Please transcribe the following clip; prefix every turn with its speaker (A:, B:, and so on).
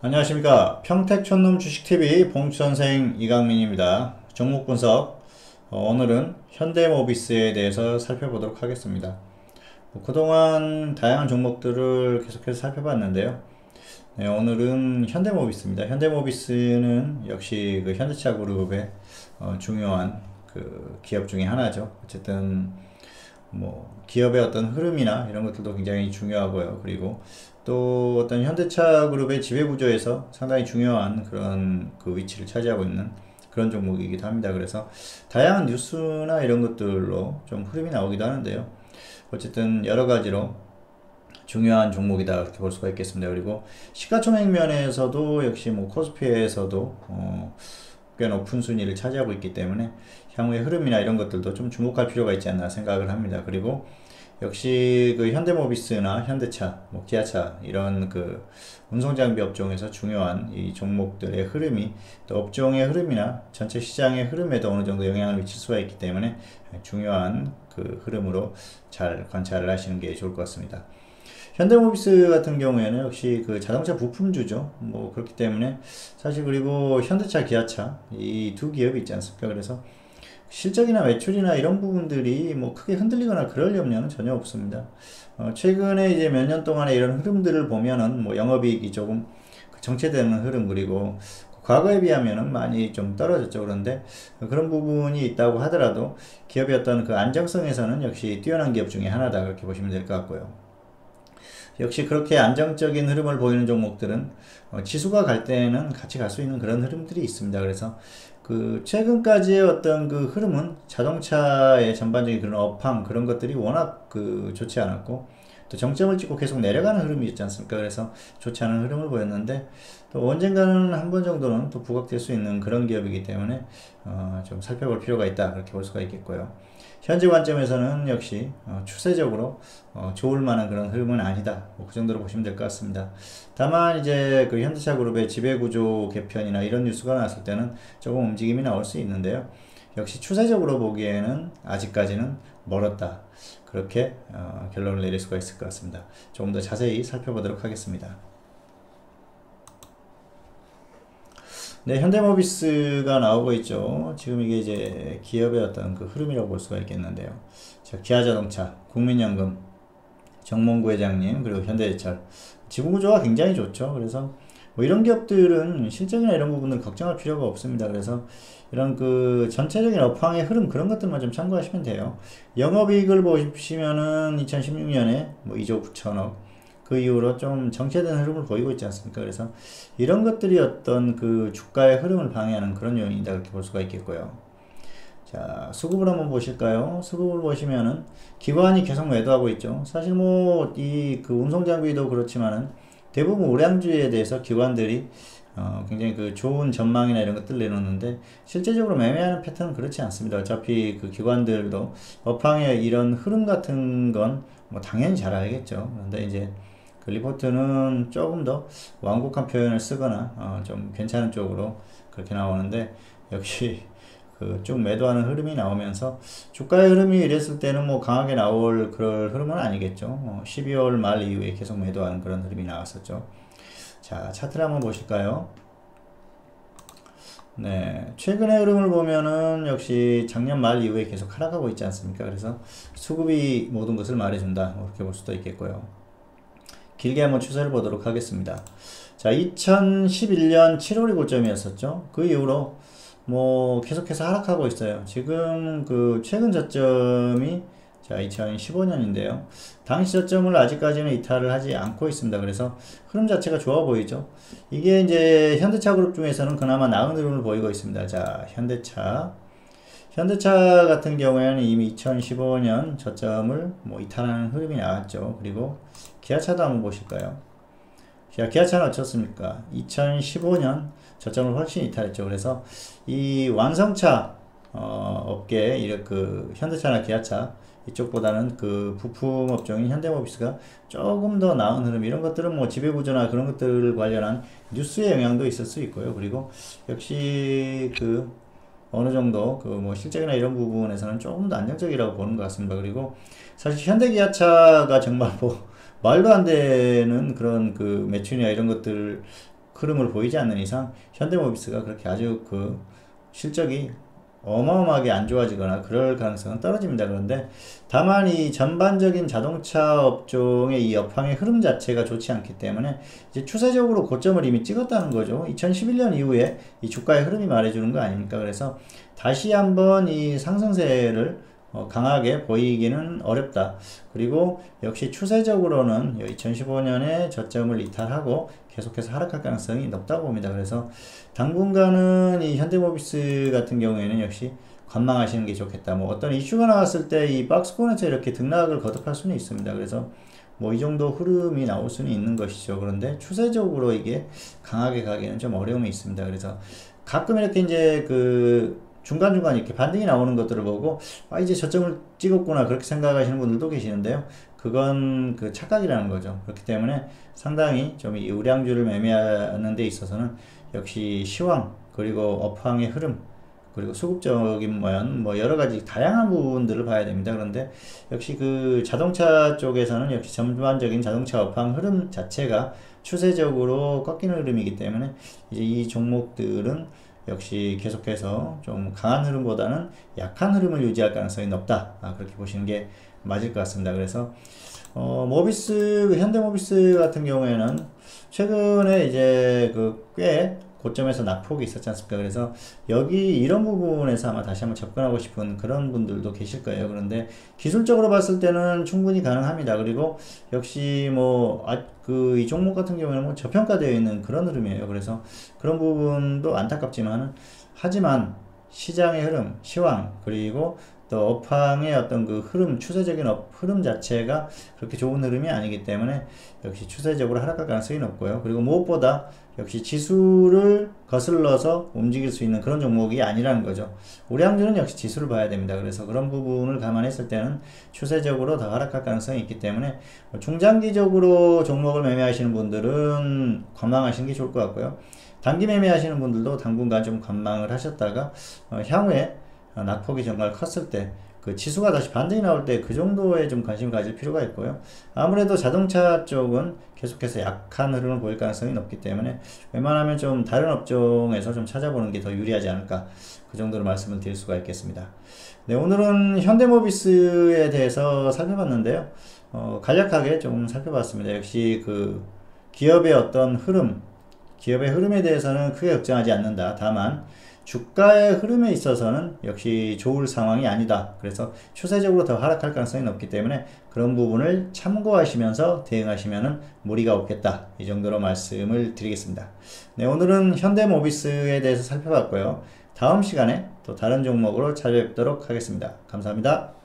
A: 안녕하십니까. 평택촌놈 주식TV 봉선생 이강민입니다. 종목 분석, 오늘은 현대모비스에 대해서 살펴보도록 하겠습니다. 그동안 다양한 종목들을 계속해서 살펴봤는데요. 네, 오늘은 현대모비스입니다. 현대모비스는 역시 그 현대차 그룹의 중요한 그 기업 중에 하나죠. 어쨌든 뭐 기업의 어떤 흐름이나 이런 것들도 굉장히 중요하고요. 그리고 또 어떤 현대차 그룹의 지배 구조에서 상당히 중요한 그런 그 위치를 차지하고 있는 그런 종목이기도 합니다. 그래서 다양한 뉴스나 이런 것들로 좀 흐름이 나오기도 하는데요. 어쨌든 여러 가지로 중요한 종목이다 이렇게 볼 수가 있겠습니다. 그리고 시가총액 면에서도 역시 뭐 코스피에서도 꽤 높은 순위를 차지하고 있기 때문에 향후의 흐름이나 이런 것들도 좀 주목할 필요가 있지 않나 생각을 합니다. 그리고 역시 그 현대모비스나 현대차, 뭐 기아차 이런 그 운송장비 업종에서 중요한 이 종목들의 흐름이 또 업종의 흐름이나 전체 시장의 흐름에도 어느 정도 영향을 미칠 수가 있기 때문에 중요한 그 흐름으로 잘 관찰을 하시는 게 좋을 것 같습니다. 현대모비스 같은 경우에는 역시 그 자동차 부품주죠. 뭐 그렇기 때문에 사실 그리고 현대차, 기아차 이 두 기업이 있지 않습니까? 그래서 실적이나 매출이나 이런 부분들이 뭐 크게 흔들리거나 그럴 염려는 전혀 없습니다. 최근에 이제 몇 년 동안의 이런 흐름들을 보면은 뭐 영업이익이 조금 정체되는 흐름 그리고 과거에 비하면은 많이 좀 떨어졌죠. 그런데 그런 부분이 있다고 하더라도 기업의 어떤 그 안정성에서는 역시 뛰어난 기업 중에 하나다 그렇게 보시면 될 것 같고요. 역시 그렇게 안정적인 흐름을 보이는 종목들은 지수가 갈 때는 같이 갈 수 있는 그런 흐름들이 있습니다. 그래서 그 최근까지의 어떤 그 흐름은 자동차의 전반적인 그런 업황 그런 것들이 워낙 그 좋지 않았고 또 정점을 찍고 계속 내려가는 흐름이 있지 않습니까? 그래서 좋지 않은 흐름을 보였는데 또 언젠가는 한 번 정도는 또 부각될 수 있는 그런 기업이기 때문에 좀 살펴볼 필요가 있다 그렇게 볼 수가 있겠고요. 현재 관점에서는 역시 추세적으로 좋을 만한 그런 흐름은 아니다. 뭐 그 정도로 보시면 될 것 같습니다. 다만 이제 그 현대차 그룹의 지배구조 개편이나 이런 뉴스가 나왔을 때는 조금 움직임이 나올 수 있는데요. 역시 추세적으로 보기에는 아직까지는 멀었다. 그렇게 결론을 내릴 수가 있을 것 같습니다. 조금 더 자세히 살펴보도록 하겠습니다. 네, 현대모비스가 나오고 있죠. 지금 이게 이제 기업의 어떤 그 흐름이라고 볼 수가 있겠는데요. 자, 기아자동차, 국민연금, 정몽구 회장님, 그리고 현대제철. 지분구조가 굉장히 좋죠. 그래서 뭐 이런 기업들은 실적이나 이런 부분은 걱정할 필요가 없습니다. 그래서 이런 그 전체적인 업황의 흐름 그런 것들만 좀 참고하시면 돼요. 영업이익을 보시면은 2016년에 뭐 2조 9천억, 그 이후로 좀 정체된 흐름을 보이고 있지 않습니까? 그래서 이런 것들이 어떤 그 주가의 흐름을 방해하는 그런 요인이다 그렇게 볼 수가 있겠고요. 자, 수급을 한번 보실까요? 수급을 보시면은 기관이 계속 매도하고 있죠. 사실 뭐 이 그 운송장비도 그렇지만은 대부분 우량주에 대해서 기관들이 굉장히 그 좋은 전망이나 이런 것들 내놓는데 실제적으로 매매하는 패턴은 그렇지 않습니다. 어차피 그 기관들도 업황의 이런 흐름 같은 건 뭐 당연히 잘 알겠죠. 그런데 이제 그 리포트는 조금 더 완곡한 표현을 쓰거나 좀 괜찮은 쪽으로 그렇게 나오는데 역시 그 쭉 매도하는 흐름이 나오면서 주가의 흐름이 이랬을 때는 뭐 강하게 나올 그럴 흐름은 아니겠죠. 12월 말 이후에 계속 매도하는 그런 흐름이 나왔었죠. 자, 차트를 한번 보실까요? 네, 최근의 흐름을 보면은 역시 작년 말 이후에 계속 하락하고 있지 않습니까? 그래서 수급이 모든 것을 말해준다. 이렇게 볼 수도 있겠고요. 길게 한번 추세를 보도록 하겠습니다. 자, 2011년 7월이 고점이었었죠. 그 이후로 뭐 계속해서 하락하고 있어요. 지금 그 최근 저점이 자 2015년인데요. 당시 저점을 아직까지는 이탈을 하지 않고 있습니다. 그래서 흐름 자체가 좋아 보이죠. 이게 이제 현대차 그룹 중에서는 그나마 나은 흐름을 보이고 있습니다. 자, 현대차 같은 경우에는 이미 2015년 저점을 뭐 이탈하는 흐름이 나왔죠. 그리고 기아차도 한번 보실까요? 자, 기아차는 어떻습니까? 2015년 저점을 훨씬 이탈했죠. 그래서 이 완성차 업계 이렇게 그 현대차나 기아차 이쪽보다는 그 부품 업종인 현대모비스가 조금 더 나은 흐름 이런 것들은 뭐 지배구조나 그런 것들 관련한 뉴스의 영향도 있을 수 있고요. 그리고 역시 그 어느 정도 그 뭐 실적이나 이런 부분에서는 조금 더 안정적이라고 보는 것 같습니다. 그리고 사실 현대기아차가 정말 뭐 말도 안 되는 그런 그 매출이나 이런 것들 흐름을 보이지 않는 이상 현대모비스가 그렇게 아주 그 실적이 어마어마하게 안 좋아지거나 그럴 가능성은 떨어집니다. 그런데 다만 이 전반적인 자동차 업종의 이 업황의 흐름 자체가 좋지 않기 때문에 이제 추세적으로 고점을 이미 찍었다는 거죠. 2011년 이후에 이 주가의 흐름이 말해주는 거 아닙니까? 그래서 다시 한번 이 상승세를 강하게 보이기는 어렵다. 그리고 역시 추세적으로는 2015년에 저점을 이탈하고 계속해서 하락할 가능성이 높다고 봅니다. 그래서 당분간은 이 현대모비스 같은 경우에는 역시 관망하시는 게 좋겠다. 뭐 어떤 이슈가 나왔을 때 이 박스권에서 이렇게 등락을 거듭할 수는 있습니다. 그래서 뭐 이 정도 흐름이 나올 수는 있는 것이죠. 그런데 추세적으로 이게 강하게 가기는 좀 어려움이 있습니다. 그래서 가끔 이렇게 이제 그 중간중간 이렇게 반등이 나오는 것들을 보고 이제 저점을 찍었구나 그렇게 생각하시는 분들도 계시는데요. 그건 그 착각이라는 거죠. 그렇기 때문에 상당히 좀 이 우량주를 매매하는 데 있어서는 역시 시황 그리고 업황의 흐름 그리고 수급적인 모양 뭐 여러 가지 다양한 부분들을 봐야 됩니다. 그런데 역시 그 자동차 쪽에서는 역시 전반적인 자동차 업황 흐름 자체가 추세적으로 꺾이는 흐름이기 때문에 이제 이 종목들은 역시 계속해서 좀 강한 흐름보다는 약한 흐름을 유지할 가능성이 높다. 그렇게 보시는 게 맞을 것 같습니다. 그래서 모비스, 현대모비스 같은 경우에는 최근에 이제 그 꽤 고점에서 낙폭이 있었지 않습니까? 그래서 여기 이런 부분에서 아마 다시 한번 접근하고 싶은 그런 분들도 계실 거예요. 그런데 기술적으로 봤을 때는 충분히 가능합니다. 그리고 역시 뭐 이 종목 같은 경우에는 뭐 저평가되어 있는 그런 흐름이에요. 그래서 그런 부분도 안타깝지만은 하지만 시장의 흐름, 시황 그리고 또 업황의 어떤 그 흐름, 추세적인 흐름 자체가 그렇게 좋은 흐름이 아니기 때문에 역시 추세적으로 하락할 가능성이 높고요. 그리고 무엇보다 역시 지수를 거슬러서 움직일 수 있는 그런 종목이 아니라는 거죠. 우량주는 역시 지수를 봐야 됩니다. 그래서 그런 부분을 감안했을 때는 추세적으로 더 하락할 가능성이 있기 때문에 중장기적으로 종목을 매매하시는 분들은 관망하시는 게 좋을 것 같고요. 단기 매매하시는 분들도 당분간 좀 관망을 하셨다가 향후에 낙폭이 정말 컸을 때 그 지수가 다시 반등이 나올 때 그 정도에 좀 관심을 가질 필요가 있고요. 아무래도 자동차 쪽은 계속해서 약한 흐름을 보일 가능성이 높기 때문에 웬만하면 좀 다른 업종에서 좀 찾아보는 게 더 유리하지 않을까 그 정도로 말씀을 드릴 수가 있겠습니다. 네, 오늘은 현대모비스에 대해서 살펴봤는데요. 간략하게 좀 살펴봤습니다. 역시 그 기업의 어떤 흐름, 기업의 흐름에 대해서는 크게 걱정하지 않는다. 다만 주가의 흐름에 있어서는 역시 좋을 상황이 아니다. 그래서 추세적으로 더 하락할 가능성이 높기 때문에 그런 부분을 참고하시면서 대응하시면 무리가 없겠다. 이 정도로 말씀을 드리겠습니다. 네, 오늘은 현대모비스에 대해서 살펴봤고요. 다음 시간에 또 다른 종목으로 찾아뵙도록 하겠습니다. 감사합니다.